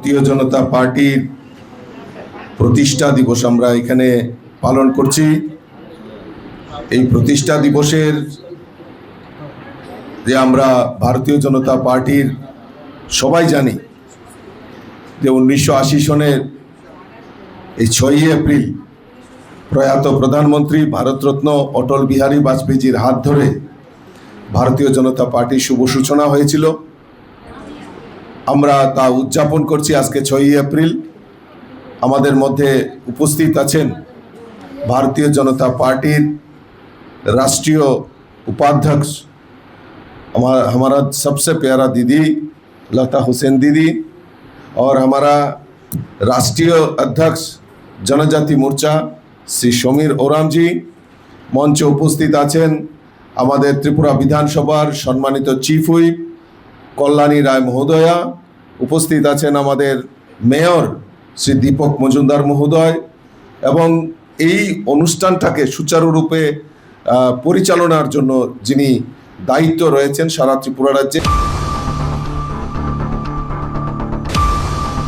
ভারতীয় জনতা পার্টির প্রতিষ্ঠা দিবস আমরা এখানে পালন করছি। এই প্রতিষ্ঠা দিবসের যে আমরা ভারতীয় জনতা পার্টির সবাই জানি যে 1980 সনের এই 6ই এপ্রিল প্রয়াত প্রধানমন্ত্রী ভারতরত্ন অটল বিহারী বাজপেয়ীজির হাত ধরে ভারতীয় জনতা পার্টির শুভ সূচনা হয়েছিল। আমরা তা উদযাপন করছি আজকে 6ই এপ্রিল। আমাদের মধ্যে উপস্থিত আছেন भारतीय जनता पार्टी राष्ट्रीय उपाध्यक्ष हमारा सबसे प्यारा दीदी लता हुसैन दीदी और हमारा राष्ट्रीय अध्यक्ष जनजाति मोर्चा श्री समीर ओराम जी। मंचे उपस्थित आছেন আমাদের त्रिपुरा विधानसभार सम्मानित चीफ হুইপ कल्याणी राय महोदया। उपस्थित आছেন আমাদের मेयर श्री दीपक मजुमदार महोदय এবং এই অনুষ্ঠানটাকে সুচারুরূপে পরিচালনার জন্য যিনি দায়িত্ব রয়েছেন সারা ত্রিপুরা রাজ্যে।